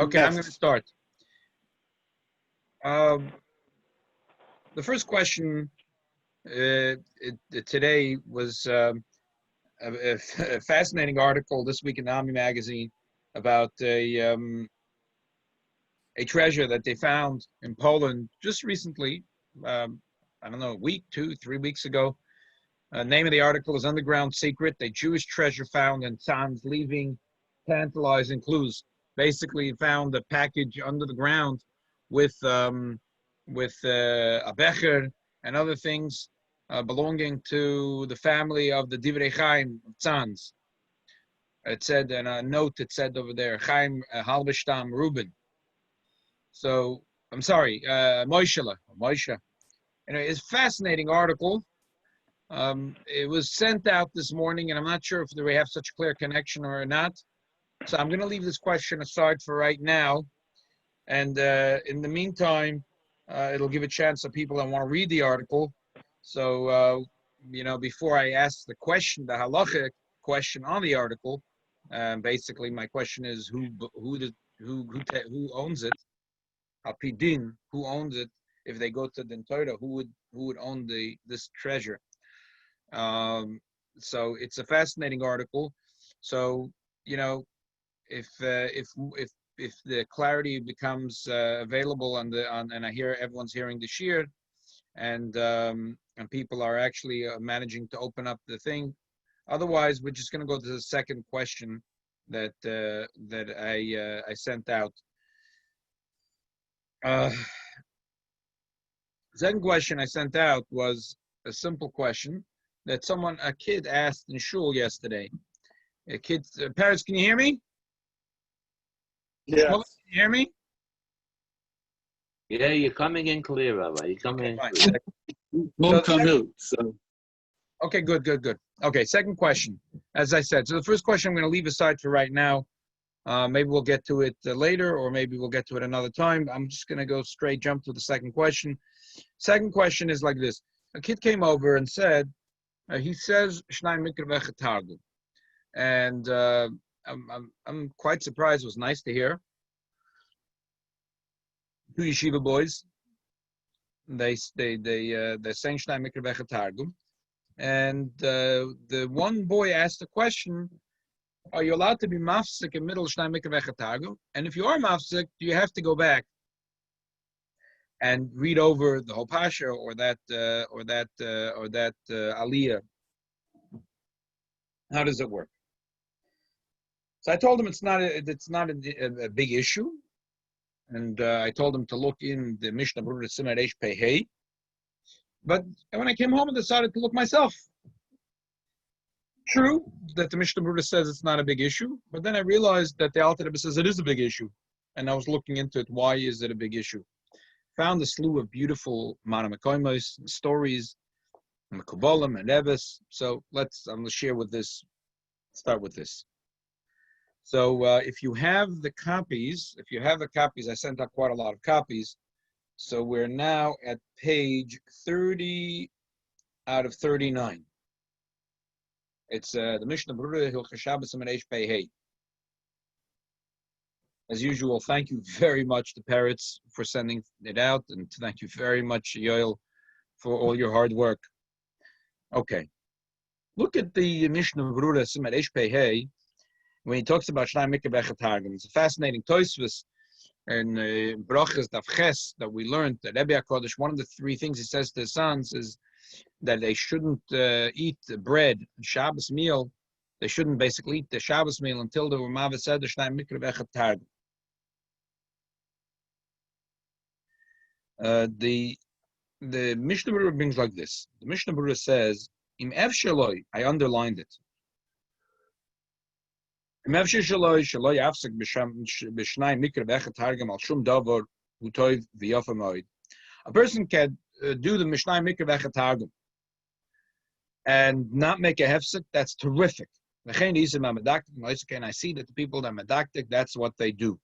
Okay, I'm going to start. The first question today was a fascinating article this week in Ami magazine about a treasure that they found in Poland just recently. I don't know, a week, 2-3 weeks ago. Name of the article is Underground Secret, a Jewish treasure found in Sanz, leaving tantalizing clues. Basically found a package under the ground with a becher and other things belonging to the family of the Divrei Chaim of Sanz. It said in a note, it said over there, Chaim Halbeshtam Reuben. So, I'm sorry, Moshe. It's a fascinating article. It was sent out this morning, and I'm not sure if we have such a clear connection or not. So I'm going to leave this question aside for right now. And in the meantime, it'll give a chance to people that want to read the article. So, before I ask the question, the halacha question on the article, basically my question is who owns it? Al-Pidin, who owns it? If they go to the Torah, who would own this treasure? So it's a fascinating article. So, if the clarity becomes available and I hear everyone's hearing the shir, and people are actually managing to open up the thing. Otherwise, we're just going to go to the second question that I sent out. Second question I sent out was a simple question that a kid asked in shul yesterday. A kid, parents, can you hear me? Yeah. Can you hear me? Yeah, you're coming in clear, Rabbi. You're coming in clear. Okay, good. Okay, second question. As I said, so the first question I'm going to leave aside for right now. Maybe we'll get to it later, or maybe we'll get to it another time. I'm just going to go jump to the second question. Second question is like this. A kid came over and said, he says, "Shnai mikra ve'achad targum." And I'm quite surprised. It was nice to hear. Two yeshiva boys. They're saying Shnai mikra ve'achad targum. And the one boy asked the question, are you allowed to be mafsik in middle Shnai mikra ve'achad targum? And if you are mafsik, do you have to go back and read over the whole Parsha or that aliyah? How does it work? So I told him it's not a big issue, and I told him to look in the Mishnah Berurah Simon Reish Pei Hey. But when I came home, I decided to look myself. True that the Mishnah Berurah says it's not a big issue, but then I realized that the Alter Rebbe says it is a big issue, and I was looking into it. Why is it a big issue? Found a slew of beautiful Marei Mekomos stories, and Kabbalah and Eves. So I'm going to share with this. Start with this. So if you have the copies, I sent out quite a lot of copies. So we're now at page 30 out of 39. It's the Mishnah Berurah Hilchos Shabbos and Reish Pei Hey. As usual, thank you very much to Parrots for sending it out, and thank you very much, Yoel, for all your hard work. Okay. Look at the Mishnah Berurah Simon Reish Pei Hey when he talks about Shnai mikra ve'achad targum. It's a fascinating tosfos and brachas daf ches that we learned that Rebbe HaKodesh, one of the three things he says to his sons is that they shouldn't eat bread, Shabbos meal. They shouldn't basically eat the Shabbos meal until the Ramav said the Shnai mikra ve'achad targum. The Mishnah Berurah brings like this. The Mishnah Berurah says, Im ev shaloi, I underlined it. Im ev shaloi afsek b'shnai mikra ve'achad targum al shum davar utoiv v'yafa moed. A person can do the Mishnai mikra ve'achad targum and not make a hefsek. That's terrific. And I see that the people that are medaktik, that's what they do.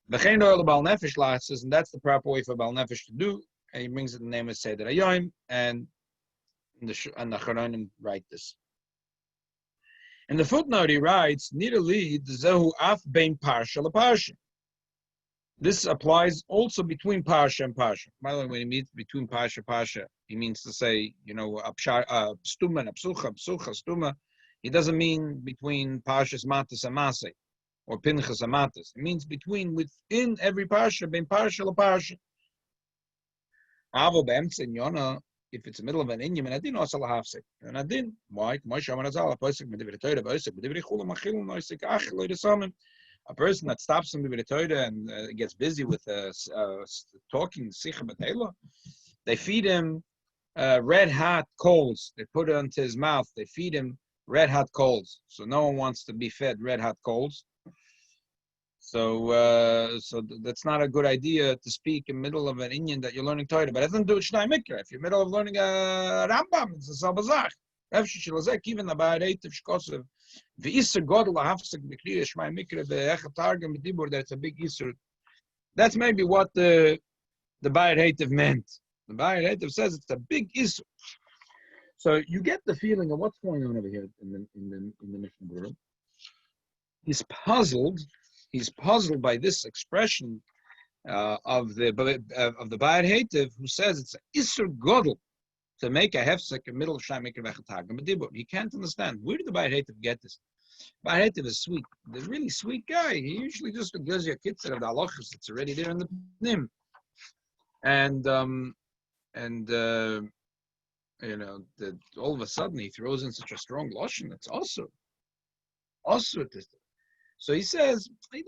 And that's the proper way for Baal Nefesh to do. And he brings it in the name of Seder Hayoim, and the Chachamim write this. In the footnote, he writes, "Nidali zehu af bein parsha leparsha." This applies also between Parsha and Parsha. By the way, when he means between Parsha and Parsha, he means to say, stuma and psucha, stuma. He doesn't mean between Parshas Matos and Massei, or Pinchas and Matos. It means within every Parsha, ben Parsha la Parsha. Avo be'emtze in Yona, if it's the middle of an inyam, and I didn't also lahafsek. And I didn't. Why? A person that stops him with the Torah and gets busy with talking, they feed him red hot coals. They put it into his mouth. They feed him red hot coals. So no one wants to be fed red hot coals. So that's not a good idea to speak in the middle of an inyan that you're learning Torah. But it doesn't do it Shnai Mikra. If you're in the middle of learning a Rambam, it's a Sabazach. Even about 8 of Shkosev. The Isser Godel Hafsek B'Kriya Shmai Mikra Ve'echad Targum B'Dibur. That's a big Isser. That's maybe what the Bayit Hativ meant. The Bayit Hativ says it's a big Isser. So you get the feeling of what's going on over here in the Mishnah Berurah. He's puzzled by this expression of the Bayit Hativ, who says it's an Isser Godel to make a hefsek in the middle of Shnai Mikra Ve'echad Targum B'Dibur. He can't understand. Where did the Bayit Hativ get this? Bayit Hativ is sweet. The really sweet guy. He usually just gives you a kitzur of the halachas. It's already there in the nim. And all of a sudden he throws in such a strong lashon. It's also. So he says, he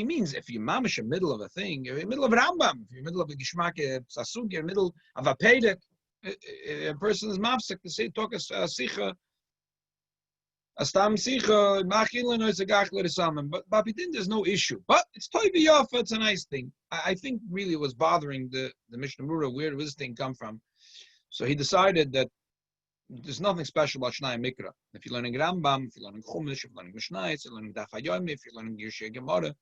means if you're mamish in the middle of a thing, you're in the middle of a Rambam, if you're in the middle of a Gishmak, Sasug, you're in the middle of a Pedek, a person is mafsek to say, talk a sicha, a stam sicha, machilin, or it's a gachle or something. But Babidin, there's no issue. But it's toy b'yafa, it's a nice thing. I think really it was bothering the Mishnah Berurah, where did this thing come from? So he decided that there's nothing special about Shnai Mikra. If you're learning Rambam, if you're learning Chumash, if you're learning Mishnah, if you're learning Daf HaYomi, if you're learning Yirshei Gemara,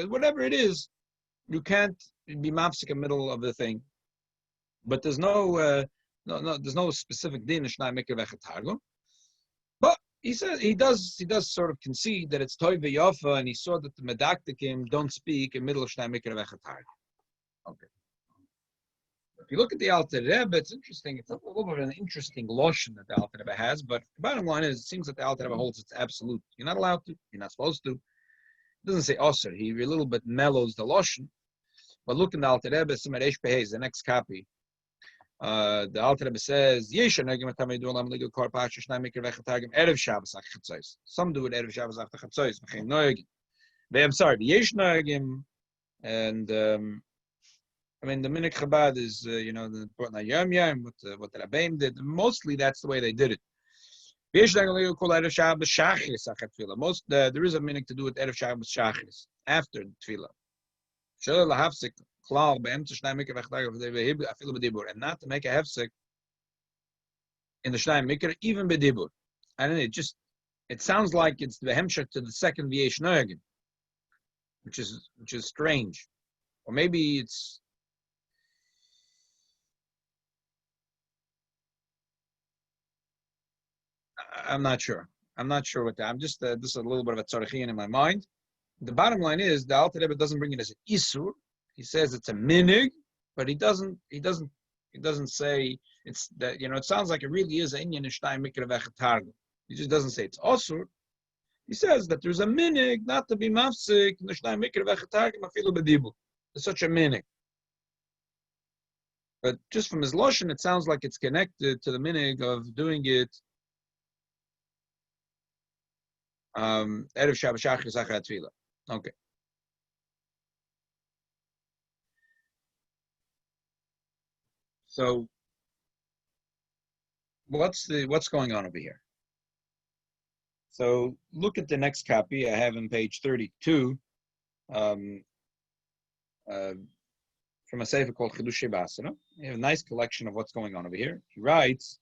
whatever it is, you can't be mafsik in the middle of the thing. But there's no specific din in Shnai Mikra Ve'echad Targum. But he says he does sort of concede that it's toy v'yafa, and he saw that the medaktikim don't speak in the middle of Shnai Mikra Ve'echad Targum. Okay. If you look at the Alter Rebbe, it's interesting. It's a little bit of an interesting lotion that the Alter Rebbe has, but the bottom line is, it seems that the Alter Rebbe holds it's absolute. You're not allowed to. You're not supposed to. It doesn't say osir. He a little bit mellows the lotion. But look in the Alter Rebbe, Simaresh Behez, the next copy. The Alter Rebbe says, Some do it Erev Shabbos after Chatzos. I'm sorry, and I mean, the Minik Chabad is, the important Yom Yom, what the Rabbeim did. Mostly that's the way they did it. There is a Minik to do with Erev Shabbos Shachris, after Tefillah. And not to make a hefsek in the Shnai Mikra, even B'Dibur. I don't know, it sounds like it's the hemshach to the second V'yesh Noyagim, which is strange. Or maybe it's, I'm not sure what that. I'm just this is a little bit of a tzarachian in my mind. The bottom line is the Alter Rebbe doesn't bring it as an isur. He says it's a minig, but he doesn't say it's that. It sounds like it really is an inyan Shnai Mikra Ve'echad Targum. He just doesn't say it's osur. He says that there's a minig not to be mafsik in the Shnai Mikra Ve'echad Targum afilu b'dibur. There's such a minig. But just from his lotion, it sounds like it's connected to the minig of doing it. Erev Shabbos Shachris Achar Tefillah. Okay. So, what's going on over here? So, look at the next copy I have on page 32, from a sefer called Chidushei Basra. You have a nice collection of what's going on over here. He writes,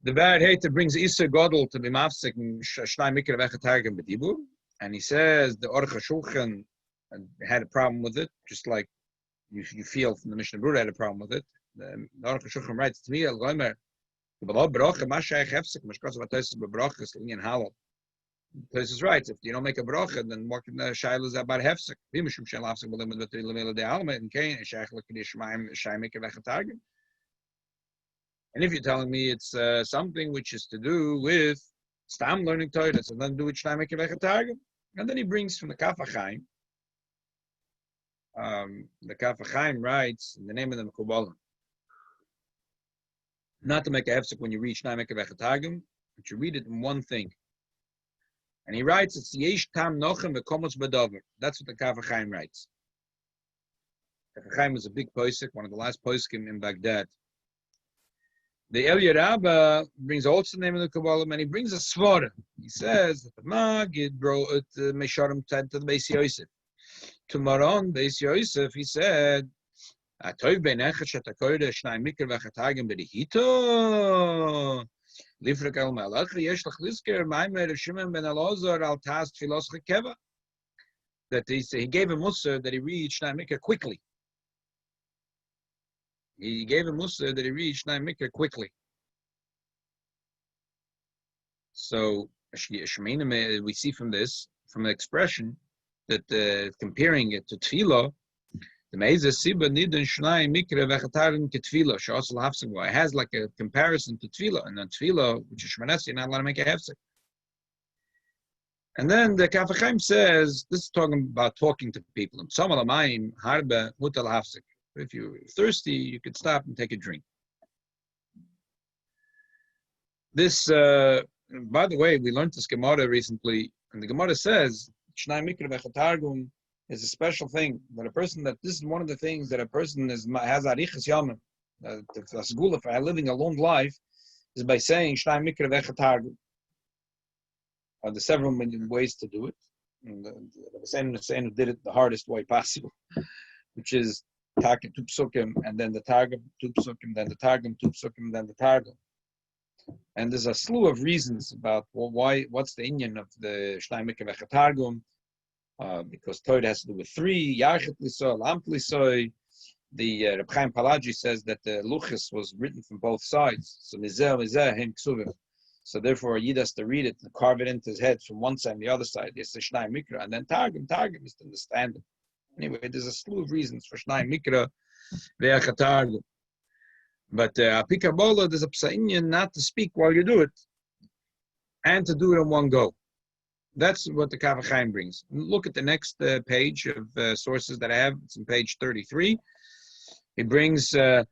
the Bayit Hativ brings Isser Godel to be mafsek Shnai Mikra Ve'echad Targum B'Dibur, and he says the Aruch HaShulchan had a problem with it, just like you feel from the Mishnah Berurah had a problem with it. The Aruch HaShulchan writes to me, This is right. If you don't make a bracha, then what can the Sheilos about hefsek? And if you're telling me it's something which is to do with stam learning Torah, it's nothing to do with shnai mikra v'chatagim. And then he brings from the Kaf HaChaim. The Kaf HaChaim writes in the name of the Mekubalim, not to make a hefsek when you read shnai mikra v'chatagim, but you read it in one thing. And he writes, it's yesh tam nochem Mekomos b'dover. That's what the Kaf HaChaim writes. Kaf HaChaim was a big posek, one of the last poskim in Baghdad. The Eliyah Rabbah brings also the name of the Kabbalah, and he brings a svara. He says that the Magid brought Mesharim to the Beis Yosef. To Maron, Beis Yosef, he said, "Atoy beinecha shetakoyde shnai mikra v'chatagim berihito. Lifrak el malach yesh lach lizker maimer of Shimon ben Elazar al tas tfilos chekeva." That he gave a mussar that he read shnai mikra quickly. He gave a mussar that he read shnai mikra quickly. So we see from this, from the expression, that comparing it to tefillah, the meizah siba nidun shnai mikra v'chatarim ketefillah she'asal hafsek. It has like a comparison to tefillah, and then tefillah, which is shmanes, you're not allowed to make a hefsek. And then the Kaf HaChaim says, this is talking about talking to people. If you're thirsty, you could stop and take a drink. This, by the way, we learned this Gemara recently, and the Gemara says, Shnai mikra v'chatargum is a special thing, that a person, that this is one of the things that a person has arichas yamim, the segula for living a long life, is by saying Shnai mikra v'chatargum. There's several ways to do it. And the Hussein did it the hardest way possible, which is Targum, two psukim, and then the Targum, two psukim, then the Targum, two psukim, then the Targum. And there's a slew of reasons about what's the inyan of the Shnai mikra v'chatargum, because Torah has to do with three, Yachet Lisoy, Lamt Lisoy. The Rabbi Chaim Palaji says that the Luchas was written from both sides. So Mizeh, Hem Ksuvim. So therefore, Yid has to read it and carve it into his head from one side and the other side. It's the Shnai mikra, and then Targum is to understand it. Anyway, there's a slew of reasons for Shnai mikra ve'achatargum. But Apikabola, there's a psa'inyan not to speak while you do it, and to do it in one go. That's what the Kaf HaChaim brings. Look at the next page of sources that I have. It's on page 33. He brings from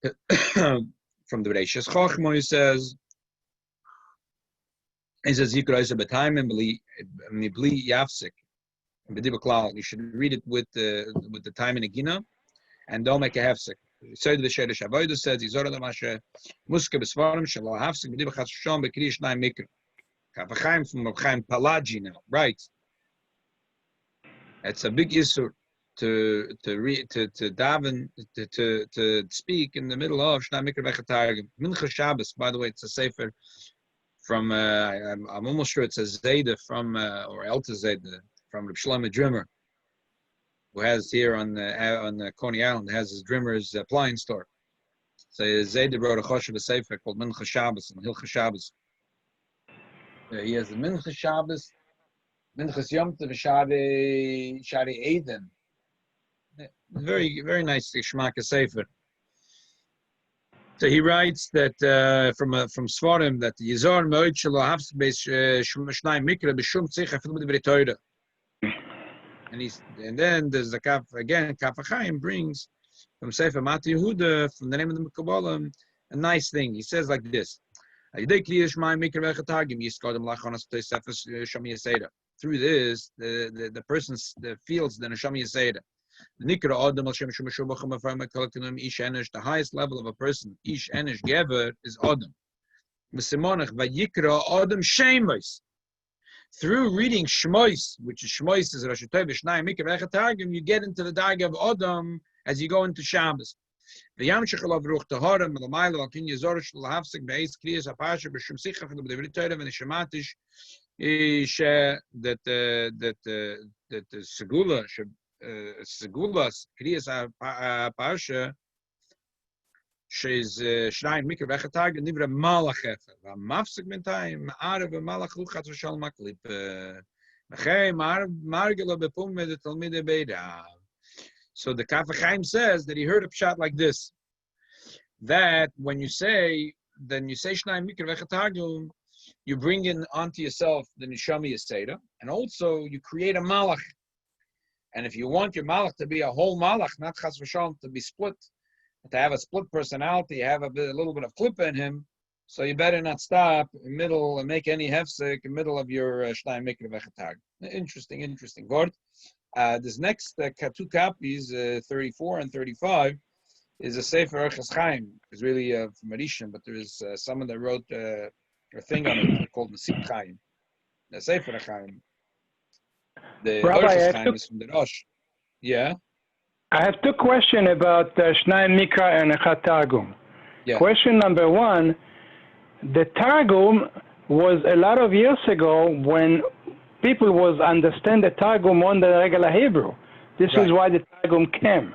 the Reishis Chochmo, he says, Yikra is a b'taim and b'li yafsik. You should read it with the time in a gina, and don't make a hefsek. So the Sheilos Avodah says, "Yizor l'mashe muske b'svarim shelo hafsek b'di b'chas shom b'kri shnai mikra." Kaf HaChaim from Rabbi Chaim Palaji now, right? It's a big issue to read, to daven, to speak in the middle of shnai mikra v'chatargum. Mincha Shabbos, by the way, it's a sefer from I'm almost sure it's a Zayda from or Elta Zayda from Reb Shlomo Drimmer, who has here on Coney Island has his Drimmer's appliance store. So Zayda wrote a choshev sefer called Mincha Shabbos and Hilcha Shabbos. He has the Mincha Shabbos, Minchas Yom Tov, Shari Eden. Very, very nice Shmaka sefer. So he writes that from Svarim that the Yizor Moed Shelo Hafs Beis Shnai Mikra B'Shum Tzich Afilu B'Divrei Torah. And then there's the Kaf HaChaim brings from Sefer Mat Yehuda from the name of the Mekubalim a nice thing. He says like this: Through this, the person feels the neshama yeseda. The highest level of a person, ish enish gever, is Adam. Through reading Shmois, which is Shmois is Rosh Hashanah, Mikra V'Chatargum, you get into the Dag of Adam as you go into Shabbos. The Yamshich Alav Ruch Taharim Malamayla Alkin Yazor Shel Hafsek Beis Kriyas HaParsha B'Shem Sicha Chadu B'Divrei Torah V'Neshematish is that Segulas Kriyas HaParsha she's shnayim mikra ואחד tag nivra malach efer. V'mafsek b'ntayim ma'arev v'malach luchat v'shal maklip. Mechei margelo bepum med talmidei beirav. So the Kaf HaChaim says that he heard a pshat like this, that when you say shnayim mikra ואחד tagum, you bring in onto yourself the neshama yeseda, and also you create a malach. And if you want your malach to be a whole malach, not chas v'shalom to be split, to have a split personality, have a little bit of klippa in him, so you better not stop in the middle and make any hefsek in the middle of your shnayim mikra ואחד tag. Interesting word. This next two copies, 34 and 35, is a Sefer Orchos Chaim. It's really from Rishon, but there is someone that wrote a thing on it called Masib Chaim. The Sefer Chaim. The Orchos Chaim is from the Rosh. Yeah? I have two questions about Shnayim Mikra and Echad Targum. Yeah. Question number one, the Targum was a lot of years ago when people was understand the Targum on the regular Hebrew. This is why the Targum came.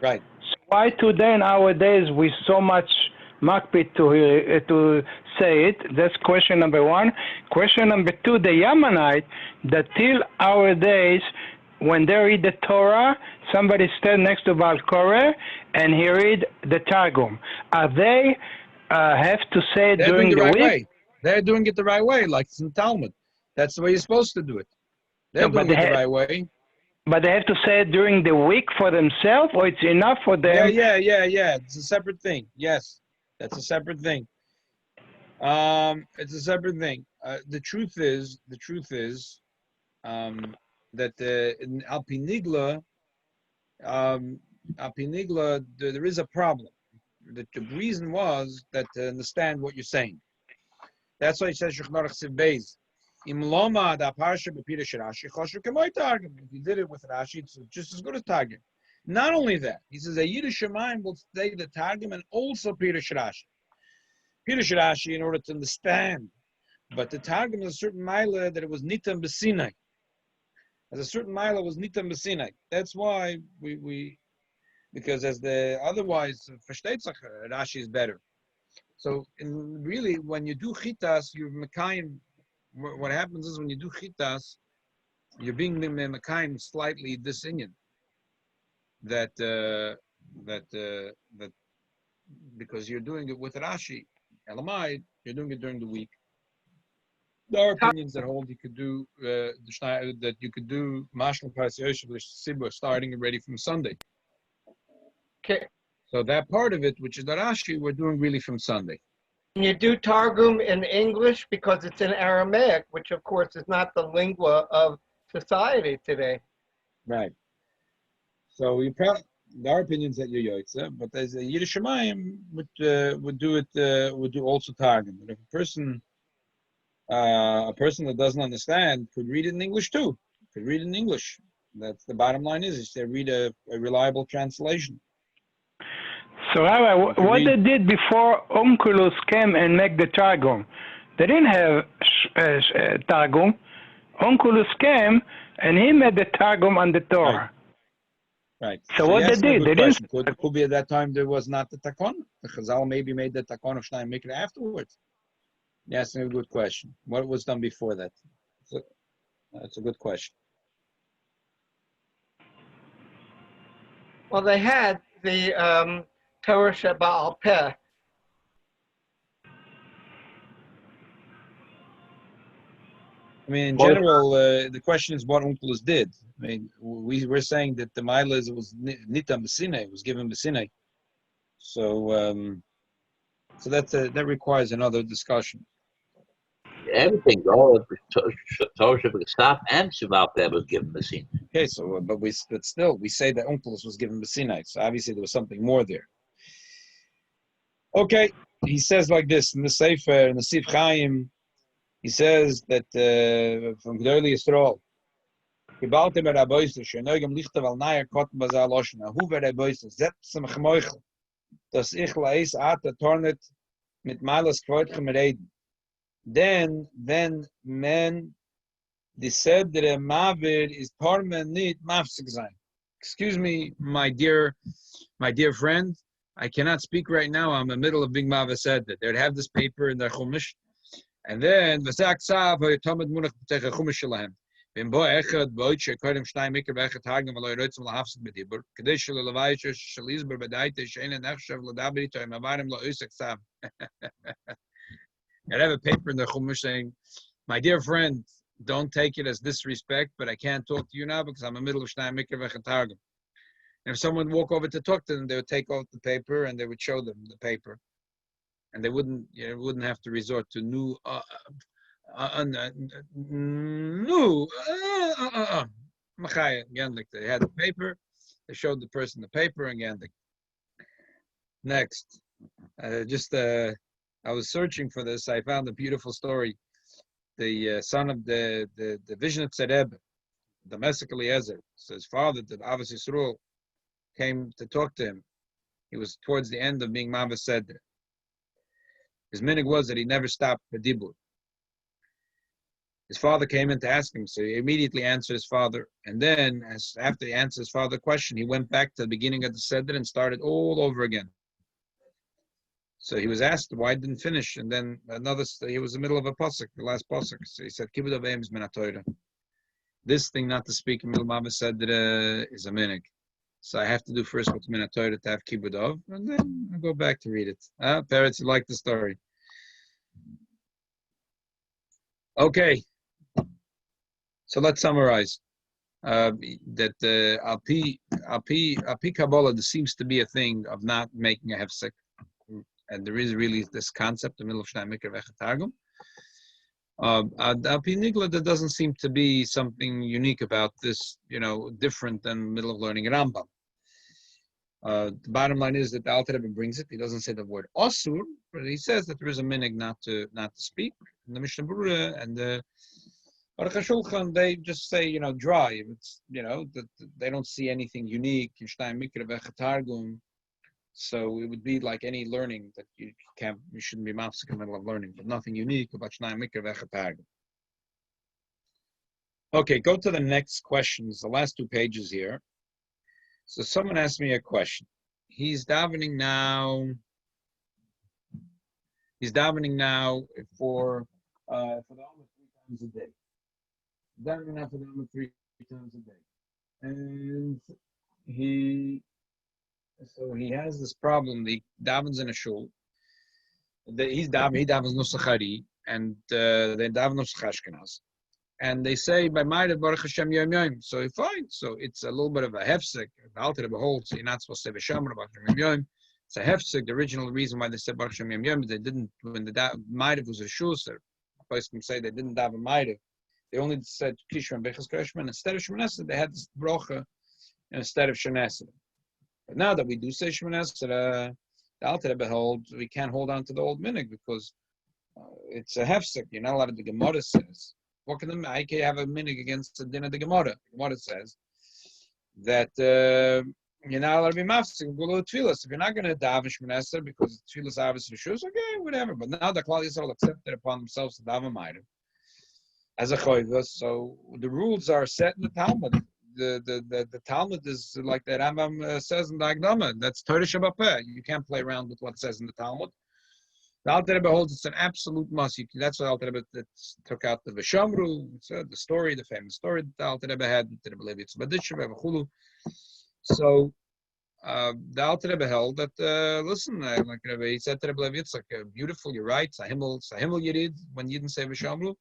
Right. So why today nowadays we so much makpid to say it? That's question number one. Question number two, the Yemenite, that till our days, when they read the Torah, somebody stand next to Baal Koreh and he read the Targum. Are they have to say it during the week? Way. They're doing it the right way, like it's in Talmud. That's the way you're supposed to do it. They're doing it the right way. But they have to say it during the week for themselves, or it's enough for them? Yeah. It's a separate thing. Yes, that's a separate thing. It's a separate thing. The truth is that in Al Pinigla, there is a problem. The reason was that to understand what you're saying. That's why it says Shechnar Chsiv Beis. Im Loma da Parsha b'Pirush Rashi choshev k'moi Targum. If you did it with Rashi, it's just as good as Targum. Not only that, he says a Yiddish Shemayim will say the Targum and also Pirush Rashi. Pirush Rashi in order to understand, but the Targum is a certain mila that it was nitam b'Sinai. As a certain mila was nitam b'Sinai. That's why we because as the otherwise versteht sich Rashi is better. So really, when you do chitas, you're mekayim. What happens is when you do chitas, you're being mekayim slightly disinyan. That because you're doing it with Rashi, Elamai, you're doing it during the week. There are opinions that hold you could do that you could do Mashal ציבור starting already from Sunday. Okay. So that part of it, which is the Rashi, we're doing really from Sunday. Can you do Targum in English because it's in Aramaic, which of course is not the lingua of society today? Right. So there are opinions that you're Yoitze, but as a Yiddish Shemayim would do also Targum. But if a person that doesn't understand could read it in English too. Could read it in English. That's the bottom line is they read a reliable translation. So Rabbi, what they did before Onkelos came and make the Targum, they didn't have Targum. Onkelos came and he made the Targum on the Torah. Right. So what they did, they didn't. Could be at that time there was not the Takon. The Chazal maybe made the Takon of Shnayim Mikra afterwards. Yes, a good question. What was done before that? That's a good question. Well, they had the Torah Sheba'al Peh. I mean, in general, the question is what Onkelos did. I mean, we're saying that the Milas was Nitam B'Sinai, was given B'Sinai. So that requires another discussion. Everything, all of Torah Sheba'al and Sheba'al Peh was given B'Sinai. Okay, so but still we say that Onkelos was given B'Sinai. So obviously there was something more there. Okay, he says like this in the Sefer, in the Sif Chaim. He says that from the earliest role, Gebalte mit Rabbi Shneigem lichte val nayer kotten bazal loshna. Hu wer Rabbi setzt zum Gmoichel, dass ich leis at der Tornet mit Malas Kreutchen reden. Then man die said that a maver is torment nit mafsig sein. Excuse me, my dear friend, I cannot speak right now. I'm in the middle of being Mavased. They'd have this paper in their chumash, and then v'zaksav v'yotamad munach b'tech chumash shelahem. V'im bo echad b'oitche kodim shnai mikra v'echad hagam v'lo yirotzim l'hafsik b'dibur k'dei shelo levayisha shelizber b'daite she'ena nechshav l'daber ito im avarim lo usak sav. I'd have a paper in the chumash saying, "My dear friend, don't take it as disrespect, but I can't talk to you now because I'm in the middle of shnai mikra v'echad hagam." And if someone would walk over to talk to them, they would take off the paper and they would show them the paper, and they wouldn't have to resort to They had the paper, they showed the person the paper, and Gandik. Next, I was searching for this. I found a beautiful story. The son of the vision of Tzedeb, the Mesek Eliezer, so his father, the Avos Yisrael, came to talk to him. He was towards the end of being Mavas Seder. His minig was that he never stopped for dibur. His father came in to ask him, so he immediately answered his father. And then, after he answered his father's question, he went back to the beginning of the Seder and started all over again. So he was asked why he didn't finish, and then he was in the middle of a pasuk, the last pasuk. So he said, "Kibud avayim is min haTorah." This thing not to speak in middle Mavas Seder is a minig. So I have to do first what's min haTorah to have kibud of, and then I'll go back to read it. Parents, you like the story? Okay. So let's summarize. That Alpi Kabbalah, there seems to be a thing of not making a hefsek, and there is really this concept in the middle of Shnai Mikra V'Echad Targum. Alpi Nigla, there doesn't seem to be something unique about this, different than the middle of learning Rambam. The bottom line is that the Alter Rebbe brings it. He doesn't say the word osur, but he says that there is a minig not to speak. And the Mishnah Berurah and the Aruch HaShulchan, they just say, dry. It's, that they don't see anything unique in Shnai Mikra V'Echad Targum. So it would be like any learning that you shouldn't be mafsik in the middle of learning, but nothing unique about Shnai Mikra V'Echad Targum. Okay, go to the next questions, the last 2 pages here. So someone asked me a question. He's davening now for the almost 3 times a day. Davening now for the almost 3 times a day, and he has this problem. He davens in a shul. He davens Nusach and they daven Nusach Ashkenaz. And they say by Ma'ariv Baruch Hashem Yom Yom. So fine. So it's a little bit of a hefsek. The Alter Rebbe holds you're not supposed to say V'Shamar Baruch Hashem Yom Yom. It's a hefsek. The original reason why they said Baruch Hashem Yom Yom, they didn't, when the Ma'ariv was a shul, so the person say they didn't daven Ma'ariv. They only said Kishma Bechas Kreshman. Instead of Shemoneh, they had this brocha instead of Shemoneh. But now that we do say Shemoneh, the Alter Rebbe holds we can't hold on to the old minig because it's a hefsek. You're not allowed to. The Gemara says. What can I have a minig against the din of the Gemara? The Gemara says that you're not allowed to be mafsik. Go to tefillas. If you're not going to daven Shemoneh because tefillas obviously shoes, okay, whatever. But now the Klal Yisrael accepted upon themselves to daven ma'ariv as a choiva. So the rules are set in the Talmud. The Talmud is like the Rambam says in the Agdama. That's Torah Shabbat. You can't play around with what it says in the Talmud. The Alter Rebbe holds it's an absolute must. That's what Alter Rebbe took out the V'Shamru, the story, the famous story that the Alter Rebbe had. So the Alter Rebbe held that, listen, like Rebbe, he said to Rebbe Levi, it's like beautiful, you're right, Sahimel Yirid, when you didn't say V'Shamru,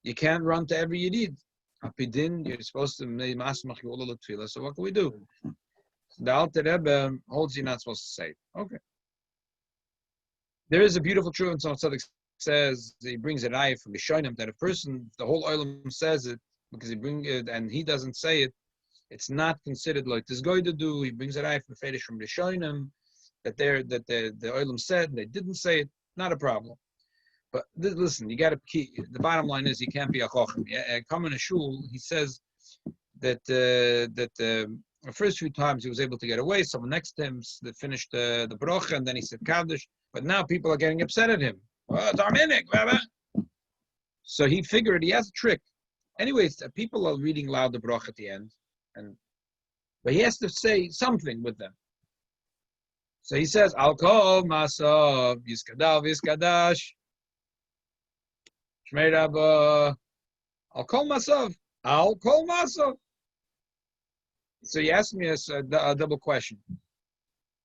you can't run to every Yirid. You're supposed to be masmach yolol tefillah, so what can we do? The Alter Rebbe holds you're not supposed to say it. Okay. There is a beautiful truth, and Sanz Poland says, he brings an ayah from the Sheilos that a person, the whole olam says it, because he brings it, and he doesn't say it, it's not considered like this guy to do. He brings an ayah from the Sheilos that the olam said, and they didn't say it, not a problem. But listen, you got to keep, the bottom line is you can't be a chochem. Come in a shul, he says that the first few times he was able to get away. Someone next to him finished the bracha, and then he said Kaddish. But now people are getting upset at him. Oh, it's Armenic. So he figured he has a trick. Anyways, people are reading loud the bracha at the end, and But he has to say something with them. So he says, I'll call Marsov, Yiskadav, Yiskadash, Shmei Rabba, I'll call Marsov, I'll call Marsov. So he asked me a double question.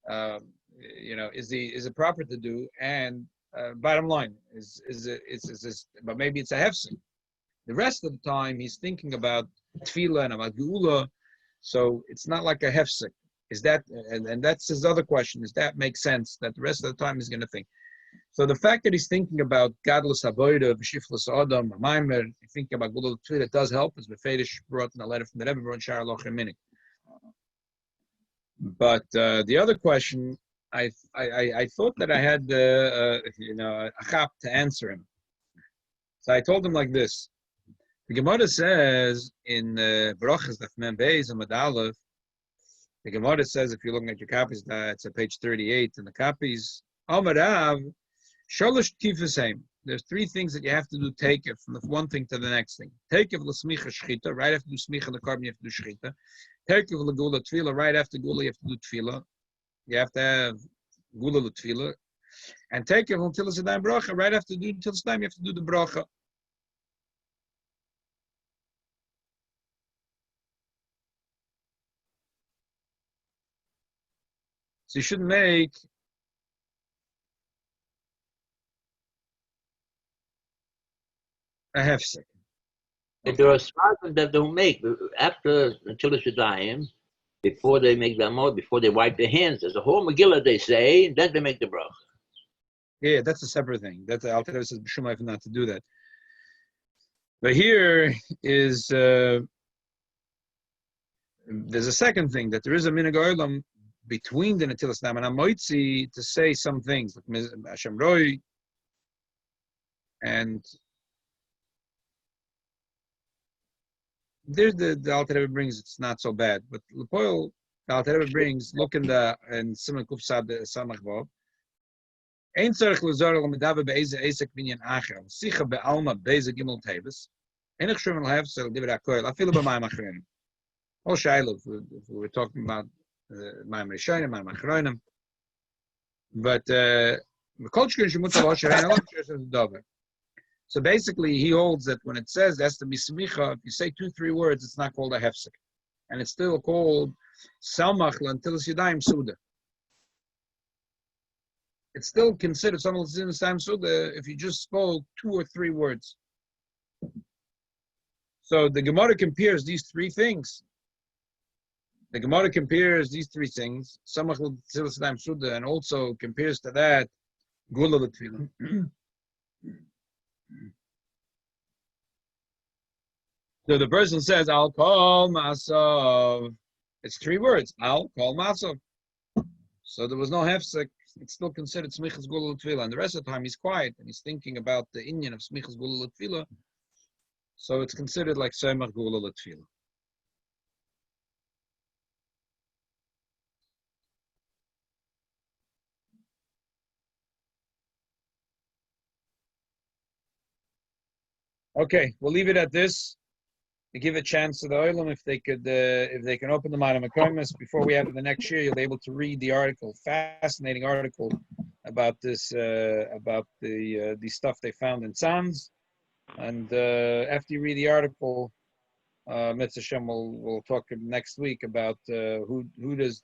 Is it proper to do? And bottom line is but maybe it's a hefsek. The rest of the time he's thinking about tefillah and about geula, so it's not like a hefsek. Is that and that's his other question? Does that make sense? That the rest of the time he's going to think. So the fact that he's thinking about gadlus haboida, b'shiflus adam, maimer, thinking about geula tefillah, does help. As Mefedish brought in a letter from the Rebbe, brought in Shar Halacha Minik. But the other question, I thought that I had a chap to answer him. So I told him like this. The Gemara says in Brachas Daf Mem Beis Amud Aleph, the Gemara says, if you're looking at your copies, it's at page 38 in the copies, Amarav, Sholosh Tifasem. There's three things that you have to do, take it from the one thing to the next thing. Take it l'smicha shchita, right after do smicha the carbon, you have to do shchita. Take it l'gula tefillah, right after gula, you have to do tefillah. You have to have gula l'tefillah. And take it until it's a dime bracha, right after do until it's time, you have to do the bracha. So you shouldn't make a hefsek. If there are smartphones that don't make after until it's dying, before they make the amod, before they wipe their hands, there's a whole Megillah they say, and then they make the bracha. Yeah, that's a separate thing. That's the Alter Rebbe says b'shum life not to do that. But here is there's a second thing, that there is a minhag olam between the Netilas Dam and Amoitzi to say some things like Hashem Roy, and there's the Alter Rebbe brings, it's not so bad, but Lepoil, the Alter Rebbe brings, look in the Siman Kuf Samach Vav, Ein tzarich l'zor l'medaber be'eze esek binyan acher, sicha be'alma be'eze gimel tevis, enich shum l'hefsel divrei hakoil, afilu b'mayim achrenim. All Sheilos, if we were talking about Mayim Rishonim, Mayim Achronim, but so basically he holds that when it says has to be smicha, if you say 2-3 words, it's not called a hefsek, and it's still called salmach until it's yadayim suda. It's still considered salmach until it's yadayim suda if you just spoke 2 or 3 words. So the Gemara compares these 3 things. The Gemara compares these 3 things, Samach l'tzilas Yadayim Suda, and also compares to that Gula l'tfilah. So the person says, I'll call Marsov. It's 3 words. I'll call Marsov. So there was no hefsek. It's still considered Smichas Gula l'tfilah. And the rest of the time he's quiet and he's thinking about the inyan of Smichas Gula l'tfilah. So it's considered like Semach Gula l'tfilah. Okay, we'll leave it at this. To give a chance to the Olam, if they can open the Marei Mekomos before we have the next year, you'll be able to read the article. Fascinating article about this, about the stuff they found in Sanz. And after you read the article, Mitzvah Shem will talk next week about who does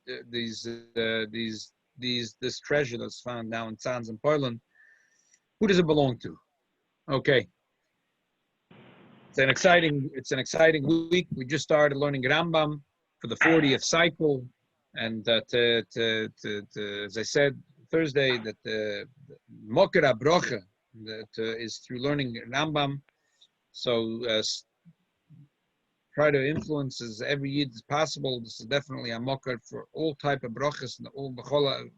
this treasure that's found now in Sanz in Poland. Who does it belong to? Okay. It's an exciting week. We just started learning Rambam for the 40th cycle, and as I said Thursday, that the Mokera Brocha is through learning Rambam. So try to influence as every Yid as possible. This is definitely a mocker for all type of brochas and all bechola,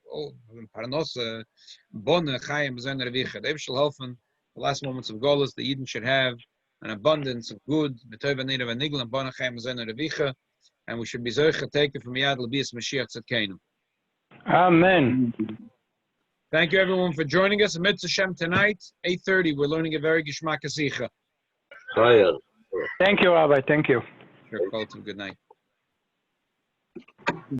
all parnosa, bonne chayim zen revicha. They shall helpen the last moments of Golas. The Yidden should have an abundance of good, and we should be zoicha taken from Yad L'Bias Mashiach Tzedkeinu. Amen. Thank you everyone for joining us. Mitzvah Shem tonight, 8:30. We're learning a very Gishmak Asicha. Thank you, Rabbi. Thank you. Sure, good night.